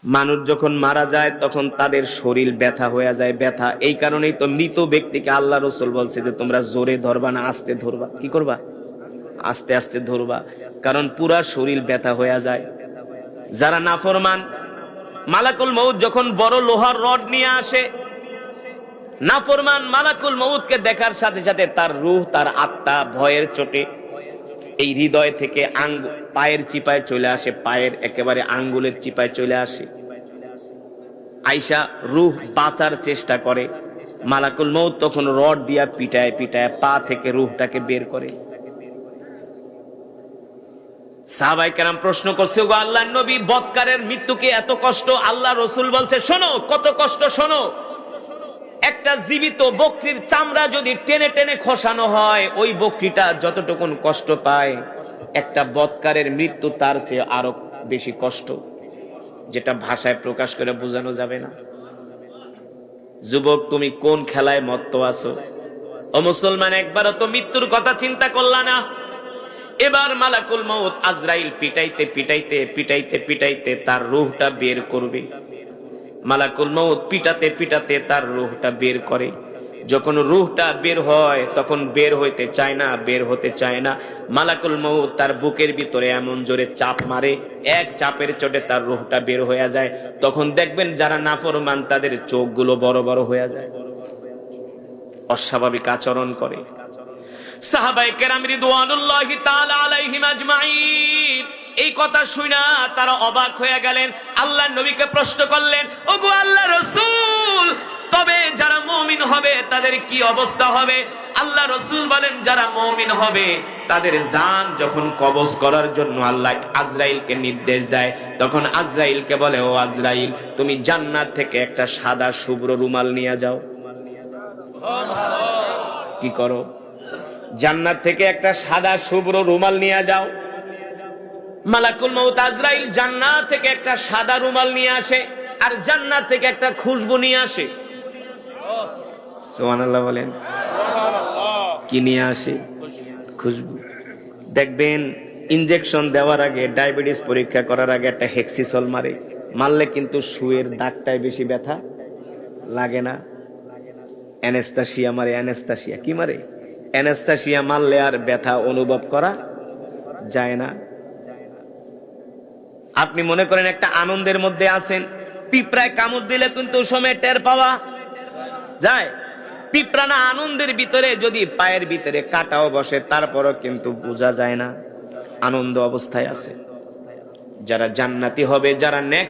মানুষ যখন মারা যায় তখন তাদের শরীর ব্যথা হয়ে যায়। ব্যথা এই কারণেই তো মৃত ব্যক্তিকে আল্লাহ রাসূল বলছে যে তোমরা জোরে ধরবা না, আস্তে ধরবা। কি করবা? আস্তে আস্তে ধরবা, কারণ পুরা শরীর ব্যথা হয়ে যায়। যারা নাফরমান, মালাকুল মউত যখন বড় লোহার রড নিয়ে আসে, নাফরমান মালাকুল মউতকে দেখার সাথে সাথে তার রূহ, তার আত্মা ভয়ের চোটে এই হৃদয় থেকে পায়ের চিপায় চলে আসে, পায়ের একেবারে আঙ্গুলের চিপায় চলে আসে। আয়েশা রূহ বাঁচার চেষ্টা করে, মালাকুল মউত তখন রড দিয়া পিটায় পিটায় পা থেকে রূহটাকে বের করে। সাহাবায়ে কেরাম প্রশ্ন করছে, গো আল্লাহর নবী, বৎকারের মৃত্যু কি এত কষ্ট? আল্লাহ রাসূল বলছে, শোনো কত কষ্ট শোনো। একটা জীবিত বকরির চামড়া যদি টেনে টেনে খসানো হয়, ওই বকরিটা যতটুকুন কষ্ট পায়, একটা বৎকারের মৃত্যু তার চেয়ে আরো বেশি কষ্ট, যেটা ভাষায় প্রকাশ করে বোঝানো যাবে না। যুবক, তুমি কোন খেলায় মত্ত আছো? ও মুসলমান, একবারও তো মৃত্যুর কথা চিন্তা করলা না? এবার মালাকুল মউত আজরাইল পিটাইতে পিটাইতে পিটাইতে পিটাইতে তার রূহটা বের করবে। মালাকুল মউত পিটাতে পিটাতে তার রূহটা বের করে। যখন রূহটা বের হয় তখন বের হইতে চায় না, বের হতে চায় না। মালাকুল মউত তার বুকের ভিতরে এমন জোরে চাপ মারে, এক চাপের চোটে তার রূহটা বের হয়ে যায়। তখন দেখবেন যারা নাফরমান তাদের চোখগুলো বড় বড় হয়ে যায়, অস্বাভাবিক আচরণ করে। সাহাবায়ে কেরাম রিদওয়ানুল্লাহি তাআলা আলাইহিম আজমাইন এই কথা শুনা তারা অবাক হয়ে গেলেন। আল্লাহর নবীকে প্রশ্ন করলেন, ওগো আল্লাহর রাসূল, তবে যারা মুমিন হবে তাদের কি অবস্থা হবে? আল্লাহ রাসূল বলেন, যারা মুমিন হবে তাদের জান যখন কবজ করার জন্য আল্লাহ আজরাইলকে নির্দেশ দেয়, তখন আজরাইলকে বলে, ও আজরাইল, তুমি জান্নাত থেকে একটা সাদা শুভ্র রুমাল নিয়ে যাও। কি করো? জান্নাত থেকে একটা সাদা শুভ্র রুমাল নিয়ে যাও। মালাকুল মউত আজরাইল জান্নাত থেকে একটা সাদা রুমাল নিয়ে আসে, আর জান্নাত থেকে একটা খুশবু নিয়ে আসে। সুবহানাল্লাহ বলেন। কি নিয়ে আসে? খুশবু। দেখবেন ইনজেকশন দেওয়ার আগে, ডায়াবেটিস পরীক্ষা করার আগে একটা হেক্সিসল মারে, মারলে কিন্তু সুয়ের দাগটায় বেশি ব্যথা লাগে না। অ্যানেস্থেসিয়া মারে, অ্যানেস্থেসিয়া কি মারে? অ্যানেস্থেসিয়া মারলে আর ব্যথা অনুভব করা যায় না। আপনি মনে করেন একটা আনন্দের মধ্যে আছেন, পিঁপড়ায় কামড় দিলে কিন্তু সময় টের পাওয়া যায়। পিঁপড়া না আনন্দের ভিতরে যদি পায়ের ভিতরে কাটাও বসে, তারপরও কিন্তু বোঝা যায় না, আনন্দ অবস্থায় আছে। যারা জান্নাতি হবে, যারা নেক